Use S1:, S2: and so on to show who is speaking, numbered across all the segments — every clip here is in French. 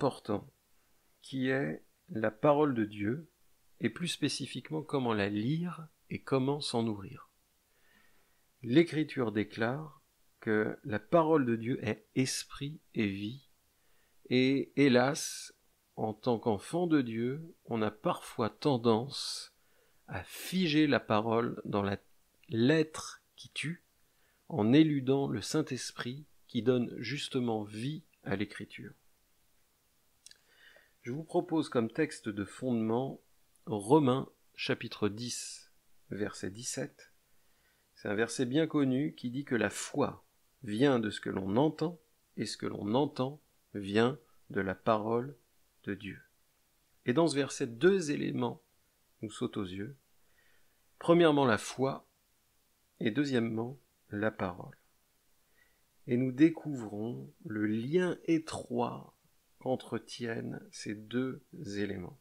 S1: important qui est la parole de Dieu, et plus spécifiquement comment la lire et comment s'en nourrir. L'Écriture déclare que la parole de Dieu est esprit et vie, et hélas, en tant qu'enfant de Dieu, on a parfois tendance à figer la parole dans la lettre qui tue, en éludant le Saint-Esprit qui donne justement vie à l'Écriture. Je vous propose comme texte de fondement Romains chapitre 10, verset 17. C'est un verset bien connu qui dit que la foi vient de ce que l'on entend, et ce que l'on entend vient de la parole de Dieu. Et dans ce verset, deux éléments nous sautent aux yeux. Premièrement, la foi, et deuxièmement, la parole. Et nous découvrons le lien étroit qu'entretiennent ces deux éléments.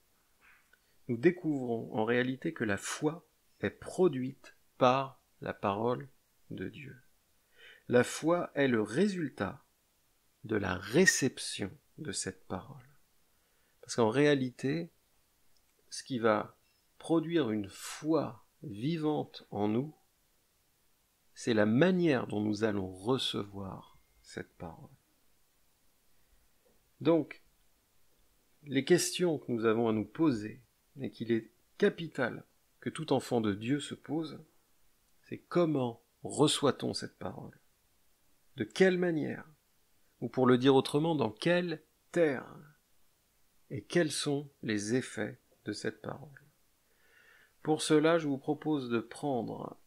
S1: Nous découvrons en réalité que la foi est produite par la parole de Dieu. La foi est le résultat de la réception de cette parole. Parce qu'en réalité, ce qui va produire une foi vivante en nous, c'est la manière dont nous allons recevoir cette parole. Donc, les questions que nous avons à nous poser, et qu'il est capital que tout enfant de Dieu se pose, c'est comment reçoit-on cette parole? De quelle manière? Ou pour le dire autrement, dans quelle terre? Et quels sont les effets de cette parole? Pour cela, je vous propose de prendre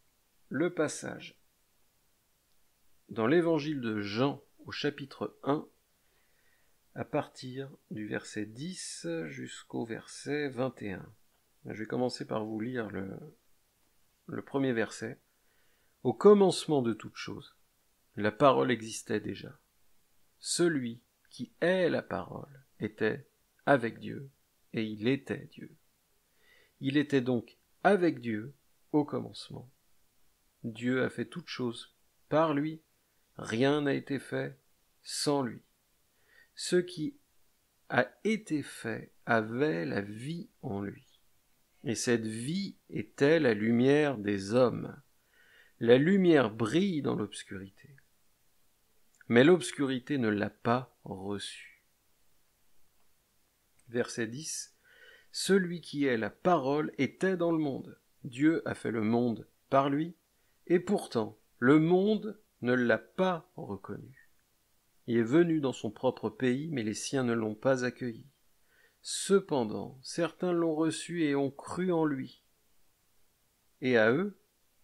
S1: le passage dans l'évangile de Jean au chapitre 1, à partir du verset 10 jusqu'au verset 21. Je vais commencer par vous lire le premier verset. « Au commencement de toute chose, la parole existait déjà. Celui qui est la parole était avec Dieu, et il était Dieu. Il était donc avec Dieu au commencement. Dieu a fait toutes choses par lui, rien n'a été fait sans lui. Ce qui a été fait avait la vie en lui. Et cette vie était la lumière des hommes. La lumière brille dans l'obscurité. Mais l'obscurité ne l'a pas reçue. » Verset 10. « Celui qui est la parole était dans le monde. Dieu a fait le monde par lui, et pourtant le monde ne l'a pas reconnu. Il est venu dans son propre pays, mais les siens ne l'ont pas accueilli. Cependant, certains l'ont reçu et ont cru en lui. Et à eux,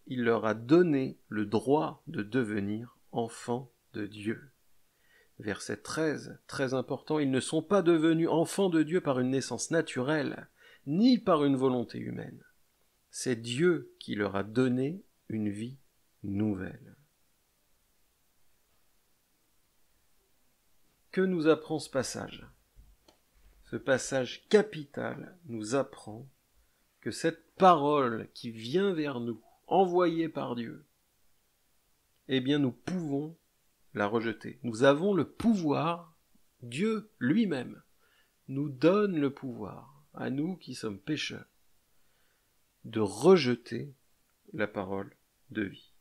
S1: il leur a donné le droit de devenir enfants de Dieu. » Verset 13, très important, « Ils ne sont pas devenus enfants de Dieu par une naissance naturelle, ni par une volonté humaine. C'est Dieu qui leur a donné une vie nouvelle. » Que nous apprend ce passage? Ce passage capital nous apprend que cette parole qui vient vers nous, envoyée par Dieu, eh bien nous pouvons la rejeter. Nous avons le pouvoir, Dieu lui-même nous donne le pouvoir, à nous qui sommes pécheurs, de rejeter la parole de vie.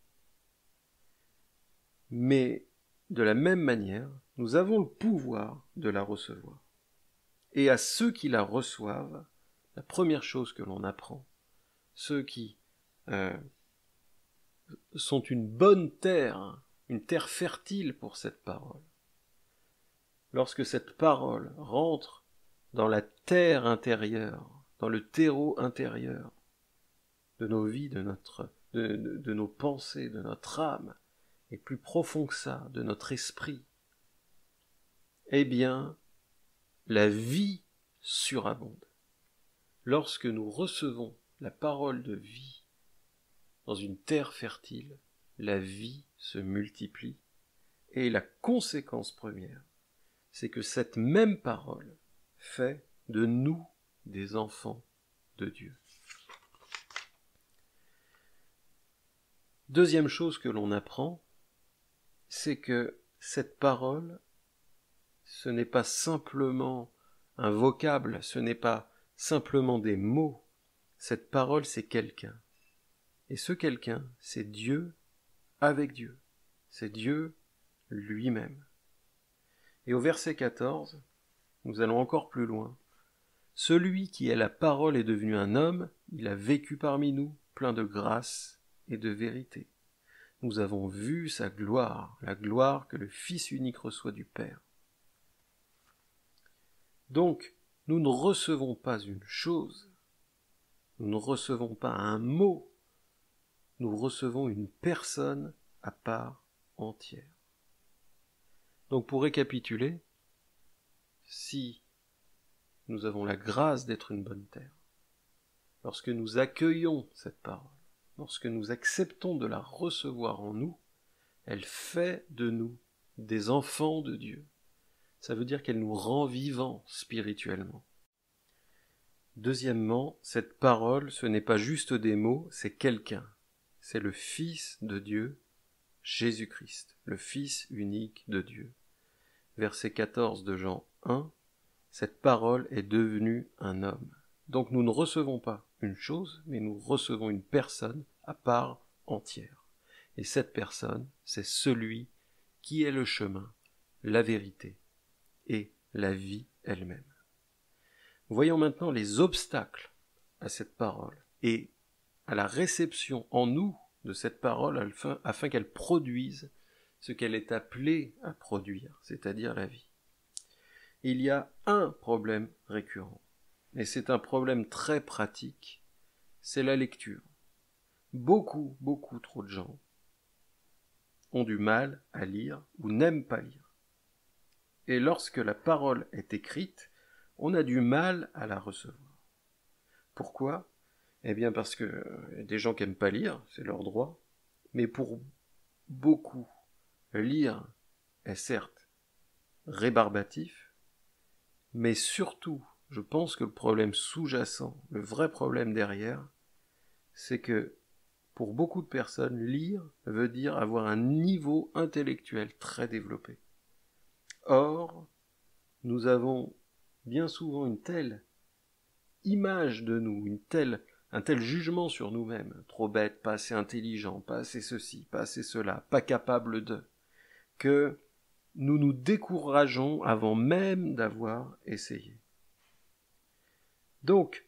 S1: Mais de la même manière, nous avons le pouvoir de la recevoir. Et à ceux qui la reçoivent, la première chose que l'on apprend, ceux qui sont une bonne terre, une terre fertile pour cette parole. Lorsque cette parole rentre dans la terre intérieure, dans le terreau intérieur de nos vies, de nos pensées, de notre âme, et plus profond que ça, de notre esprit, eh bien, la vie surabonde. Lorsque nous recevons la parole de vie dans une terre fertile, la vie se multiplie, et la conséquence première, c'est que cette même parole fait de nous des enfants de Dieu. Deuxième chose que l'on apprend, c'est que cette parole, ce n'est pas simplement Un vocable, ce n'est pas simplement des mots. Cette parole, c'est quelqu'un. Et ce quelqu'un, c'est Dieu avec Dieu. C'est Dieu lui-même. Et au verset 14, nous allons encore plus loin. Celui qui est la parole est devenu un homme, il a vécu parmi nous, plein de grâce et de vérité. Nous avons vu sa gloire, la gloire que le Fils unique reçoit du Père. Donc, nous ne recevons pas une chose, nous ne recevons pas un mot, nous recevons une personne à part entière. Donc, pour récapituler, si nous avons la grâce d'être une bonne terre, lorsque nous accueillons cette parole, lorsque nous acceptons de la recevoir en nous, elle fait de nous des enfants de Dieu. Ça veut dire qu'elle nous rend vivants spirituellement. Deuxièmement, cette parole, ce n'est pas juste des mots, c'est quelqu'un. C'est le Fils de Dieu, Jésus-Christ, le Fils unique de Dieu. Verset 14 de Jean 1, cette parole est devenue un homme. Donc nous ne recevons pas une chose, mais nous recevons une personne à part entière. Et cette personne, c'est celui qui est le chemin, la vérité et la vie elle-même. Voyons maintenant les obstacles à cette parole et à la réception en nous de cette parole afin qu'elle produise ce qu'elle est appelée à produire, c'est-à-dire la vie. Il y a un problème récurrent, et c'est un problème très pratique, c'est la lecture. Beaucoup trop de gens ont du mal à lire ou n'aiment pas lire. Et lorsque la parole est écrite, on a du mal à la recevoir. Pourquoi ? Eh bien parce que y a des gens qui n'aiment pas lire, c'est leur droit, mais pour beaucoup, lire est certes rébarbatif, mais surtout, je pense que le problème sous-jacent, le vrai problème derrière, c'est que pour beaucoup de personnes, lire veut dire avoir un niveau intellectuel très développé. Or, nous avons bien souvent une telle image de nous, un tel jugement sur nous-mêmes, trop bête, pas assez intelligent, pas assez ceci, pas assez cela, pas capable de, que nous nous décourageons avant même d'avoir essayé. Donc,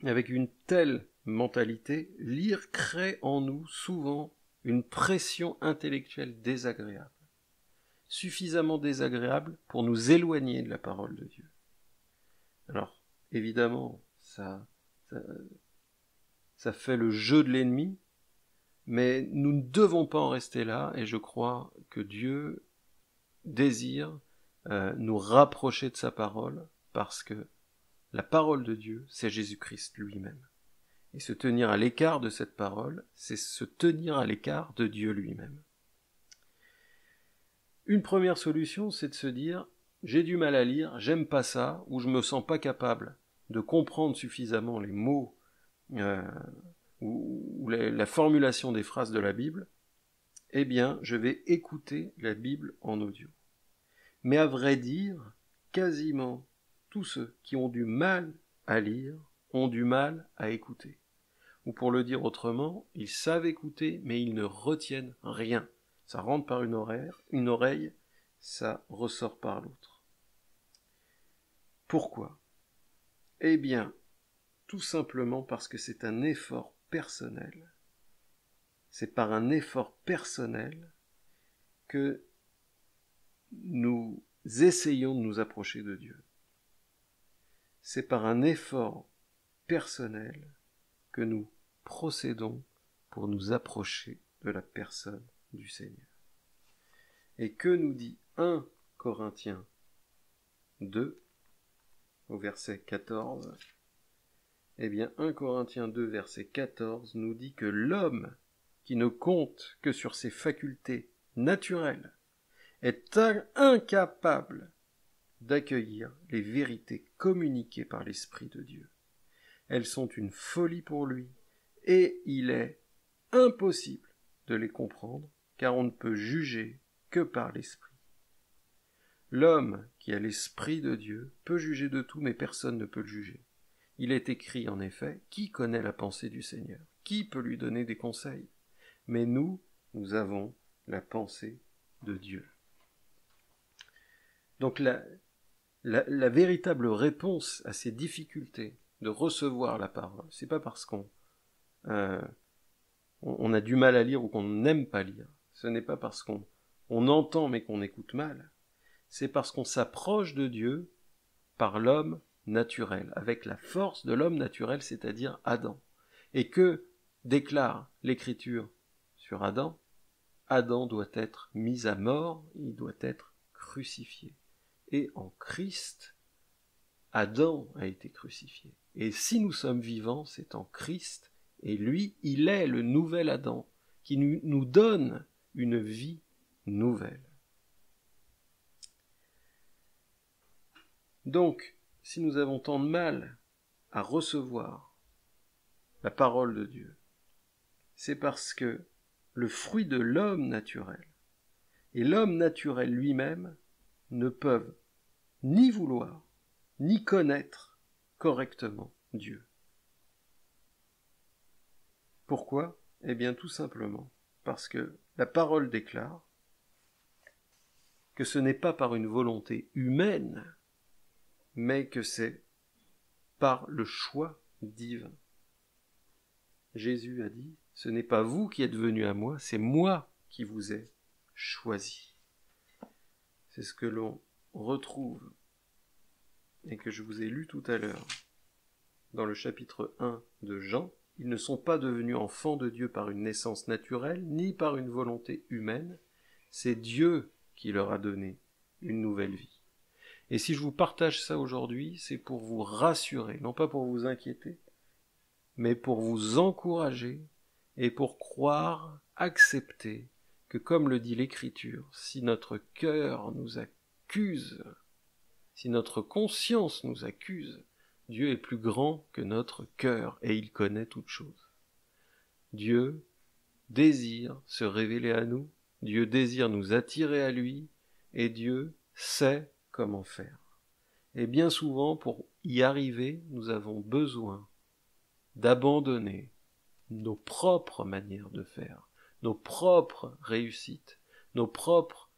S1: avec une telle mentalité, lire crée en nous souvent une pression intellectuelle désagréable, suffisamment désagréable pour nous éloigner de la parole de Dieu. Alors, évidemment, ça fait le jeu de l'ennemi, mais nous ne devons pas en rester là, et je crois que Dieu désire nous rapprocher de sa parole, parce que la parole de Dieu, c'est Jésus-Christ lui-même. Et se tenir à l'écart de cette parole, c'est se tenir à l'écart de Dieu lui-même. Une première solution, c'est de se dire « j'ai du mal à lire, j'aime pas ça, ou je me sens pas capable de comprendre suffisamment les mots ou la formulation des phrases de la Bible, eh bien, je vais écouter la Bible en audio. » Mais à vrai dire, quasiment tous ceux qui ont du mal à lire ont du mal à écouter. Ou pour le dire autrement, ils savent écouter, mais ils ne retiennent rien. Ça rentre par une oreille, ça ressort par l'autre. Pourquoi ? Eh bien, tout simplement parce que c'est un effort personnel. C'est par un effort personnel que nous essayons de nous approcher de Dieu. C'est par un effort personnel que nous procédons pour nous approcher de la personne du Seigneur. Et que nous dit 1 Corinthiens 2 au verset 14 ? Eh bien 1 Corinthiens 2 verset 14 nous dit que l'homme qui ne compte que sur ses facultés naturelles est incapable d'accueillir les vérités communiquées par l'Esprit de Dieu. Elles sont une folie pour lui, et il est impossible de les comprendre, car on ne peut juger que par l'Esprit. L'homme qui a l'Esprit de Dieu, peut juger de tout, mais personne ne peut le juger. Il est écrit en effet, qui connaît la pensée du Seigneur? Qui peut lui donner des conseils? Mais nous avons la pensée de Dieu. Donc la véritable réponse à ces difficultés de recevoir la parole, c'est pas parce qu'on a du mal à lire ou qu'on n'aime pas lire. Ce n'est pas parce qu'on entend mais qu'on écoute mal. C'est parce qu'on s'approche de Dieu par l'homme naturel, avec la force de l'homme naturel, c'est-à-dire Adam. Et que déclare l'Écriture sur Adam? Adam doit être mis à mort, il doit être crucifié. Et en Christ, Adam a été crucifié. Et si nous sommes vivants, c'est en Christ, et lui, il est le nouvel Adam, qui nous donne une vie nouvelle. Donc, si nous avons tant de mal à recevoir la parole de Dieu, c'est parce que le fruit de l'homme naturel et l'homme naturel lui-même ne peuvent ni vouloir, ni connaître correctement Dieu. Pourquoi? Eh bien tout simplement parce que la parole déclare que ce n'est pas par une volonté humaine, mais que c'est par le choix divin. Jésus a dit, ce n'est pas vous qui êtes venus à moi, c'est moi qui vous ai choisi. C'est ce que l'on retrouve et que je vous ai lu tout à l'heure dans le chapitre 1 de Jean. Ils ne sont pas devenus enfants de Dieu par une naissance naturelle, ni par une volonté humaine. C'est Dieu qui leur a donné une nouvelle vie. Et si je vous partage ça aujourd'hui, c'est pour vous rassurer, non pas pour vous inquiéter, mais pour vous encourager et pour croire, accepter que, comme le dit l'Écriture, si notre cœur nous accuse, si notre conscience nous accuse, Dieu est plus grand que notre cœur et il connaît toutes choses. Dieu désire se révéler à nous, Dieu désire nous attirer à lui et Dieu sait comment faire. Et bien souvent, pour y arriver, nous avons besoin d'abandonner nos propres manières de faire, nos propres réussites, nos propres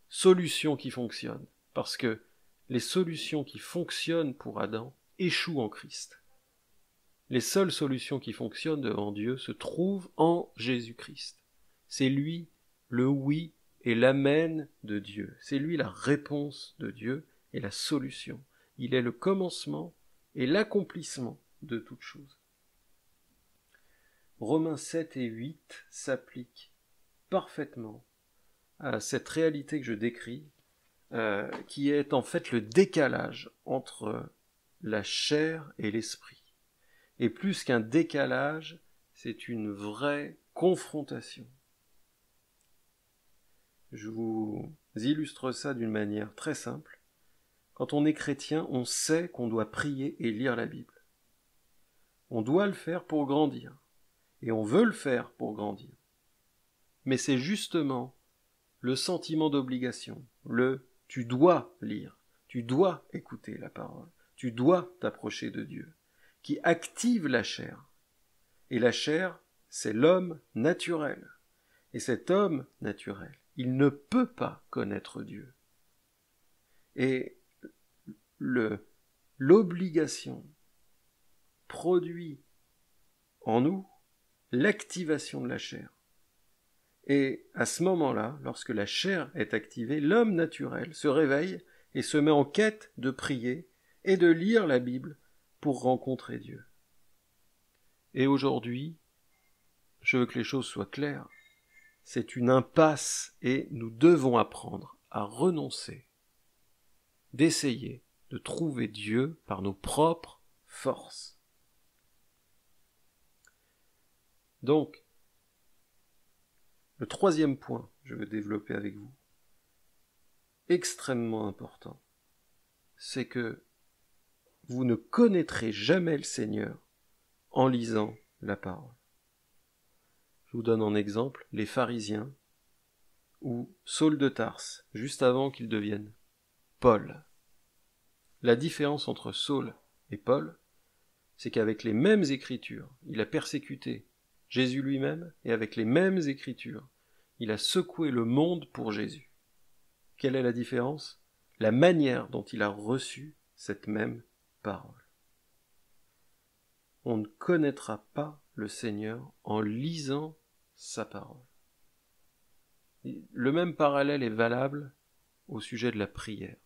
S1: solutions qui fonctionnent. Parce que les solutions qui fonctionnent pour Adam échouent en Christ. Les seules solutions qui fonctionnent devant Dieu se trouvent en Jésus-Christ. C'est lui le oui et l'amen de Dieu. C'est lui la réponse de Dieu et la solution. Il est le commencement et l'accomplissement de toute chose. Romains 7 et 8 s'appliquent parfaitement à cette réalité que je décris, qui est en fait le décalage entre la chair et l'esprit. Et plus qu'un décalage, c'est une vraie confrontation. Je vous illustre ça d'une manière très simple. Quand on est chrétien, on sait qu'on doit prier et lire la Bible. On doit le faire pour grandir. Et on veut le faire pour grandir. Mais c'est justement le sentiment d'obligation, le « tu dois lire », tu dois écouter la parole, tu dois t'approcher de Dieu, qui active la chair. Et la chair, c'est l'homme naturel. Et cet homme naturel, il ne peut pas connaître Dieu. Et l'obligation produit en nous l'activation de la chair. Et à ce moment-là, lorsque la chair est activée, l'homme naturel se réveille et se met en quête de prier et de lire la Bible pour rencontrer Dieu. Et aujourd'hui, je veux que les choses soient claires. C'est une impasse et nous devons apprendre à renoncer, d'essayer de trouver Dieu par nos propres forces. Donc, le troisième point que je veux développer avec vous, extrêmement important, c'est que vous ne connaîtrez jamais le Seigneur en lisant la parole. Je vous donne en exemple les pharisiens ou Saul de Tarse, juste avant qu'il devienne Paul. La différence entre Saul et Paul, c'est qu'avec les mêmes écritures, il a persécuté Jésus lui-même, et avec les mêmes écritures, il a secoué le monde pour Jésus. Quelle est la différence? La manière dont il a reçu cette même parole. On ne connaîtra pas le Seigneur en lisant sa parole. Le même parallèle est valable au sujet de la prière.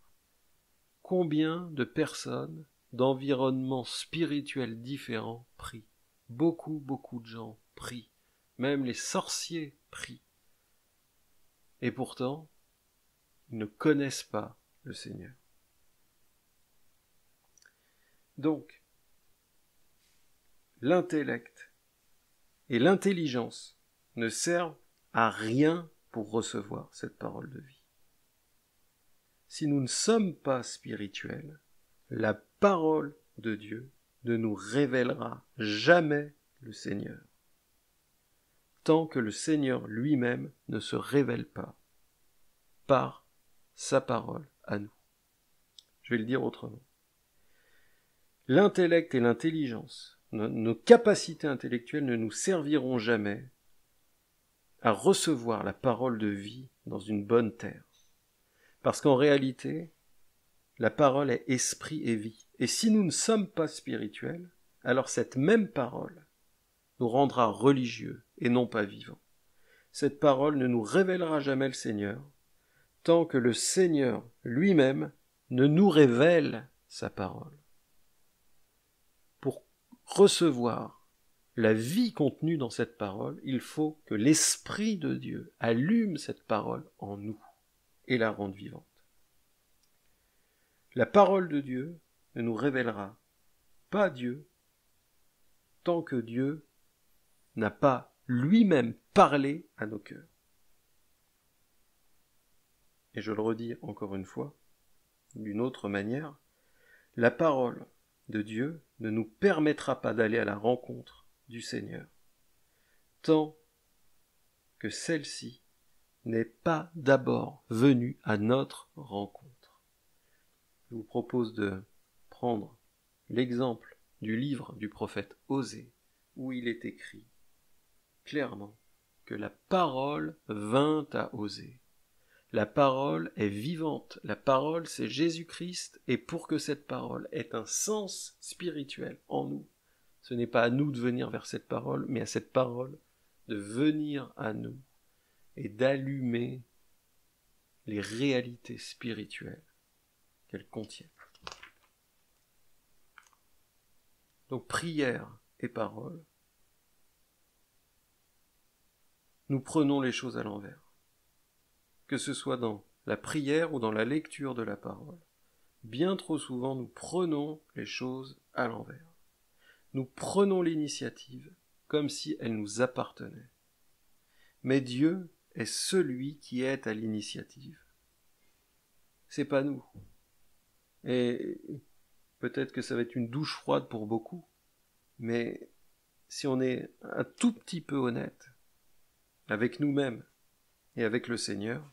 S1: Combien de personnes d'environnements spirituels différents prient? Beaucoup de gens prient. Même les sorciers prient. Et pourtant, ils ne connaissent pas le Seigneur. Donc, l'intellect et l'intelligence ne servent à rien pour recevoir cette parole de vie. Si nous ne sommes pas spirituels, la parole de Dieu ne nous révélera jamais le Seigneur, tant que le Seigneur lui-même ne se révèle pas par sa parole à nous. Je vais le dire autrement. L'intellect et l'intelligence, nos capacités intellectuelles ne nous serviront jamais à recevoir la parole de vie dans une bonne terre. Parce qu'en réalité, la parole est esprit et vie. Et si nous ne sommes pas spirituels, alors cette même parole nous rendra religieux et non pas vivants. Cette parole ne nous révélera jamais le Seigneur, tant que le Seigneur lui-même ne nous révèle sa parole. Pour recevoir la vie contenue dans cette parole, il faut que l'Esprit de Dieu allume cette parole en nous et la rende vivante. La parole de Dieu ne nous révélera pas Dieu tant que Dieu n'a pas lui-même parlé à nos cœurs. Et je le redis encore une fois, d'une autre manière, la parole de Dieu ne nous permettra pas d'aller à la rencontre du Seigneur tant que celle-ci n'est pas d'abord venue à notre rencontre. Je vous propose de prendre l'exemple du livre du prophète Osée, où il est écrit clairement que la parole vint à Osée. La parole est vivante, la parole c'est Jésus-Christ, et pour que cette parole ait un sens spirituel en nous, ce n'est pas à nous de venir vers cette parole, mais à cette parole de venir à nous et d'allumer les réalités spirituelles qu'elle contient. Donc prière et parole, nous prenons les choses à l'envers. Que ce soit dans la prière ou dans la lecture de la parole, bien trop souvent nous prenons les choses à l'envers. Nous prenons l'initiative comme si elle nous appartenait. Mais Dieu est celui qui est à l'initiative. C'est pas nous. Et peut-être que ça va être une douche froide pour beaucoup, mais si on est un tout petit peu honnête avec nous-mêmes et avec le Seigneur,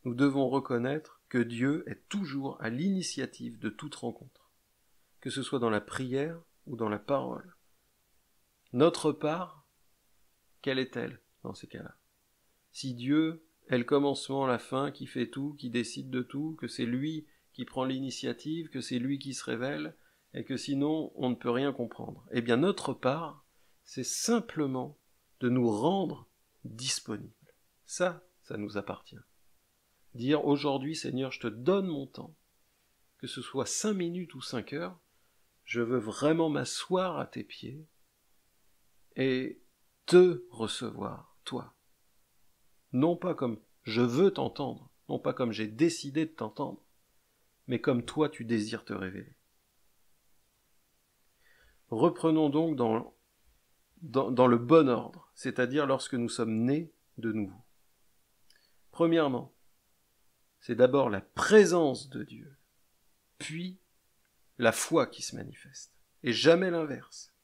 S1: nous devons reconnaître que Dieu est toujours à l'initiative de toute rencontre, que ce soit dans la prière ou dans la parole. Notre part, quelle est-elle dans ces cas-là? Si Dieu est le commencement, la fin, qui fait tout, qui décide de tout, que c'est lui qui prend l'initiative, que c'est lui qui se révèle, et que sinon on ne peut rien comprendre. Eh bien notre part, c'est simplement de nous rendre disponibles. Ça nous appartient. Dire aujourd'hui, Seigneur, je te donne mon temps, que ce soit 5 minutes ou 5 heures, je veux vraiment m'asseoir à tes pieds et te recevoir, toi. Non pas comme je veux t'entendre, non pas comme j'ai décidé de t'entendre, mais comme toi tu désires te révéler. Reprenons donc dans le bon ordre, c'est-à-dire lorsque nous sommes nés de nouveau. Premièrement, c'est d'abord la présence de Dieu, puis la foi qui se manifeste, et jamais l'inverse.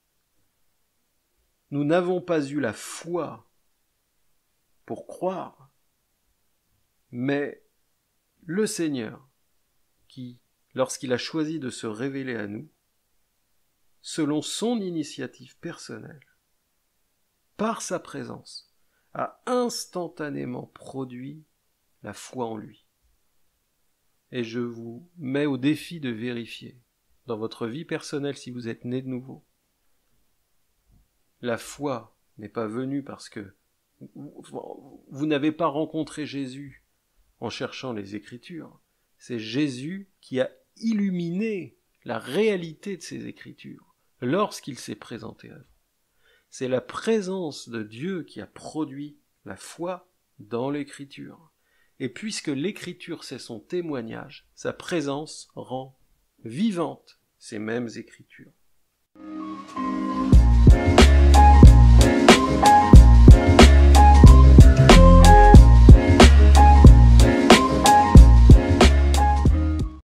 S1: Nous n'avons pas eu la foi pour croire, mais le Seigneur qui, lorsqu'il a choisi de se révéler à nous, selon son initiative personnelle, par sa présence, a instantanément produit la foi en lui. Et je vous mets au défi de vérifier, dans votre vie personnelle si vous êtes né de nouveau, la foi n'est pas venue parce que vous n'avez pas rencontré Jésus en cherchant les Écritures. C'est Jésus qui a illuminé la réalité de ces Écritures lorsqu'il s'est présenté à vous. C'est la présence de Dieu qui a produit la foi dans l'Écriture. Et puisque l'Écriture c'est son témoignage, sa présence rend vivantes ces mêmes Écritures.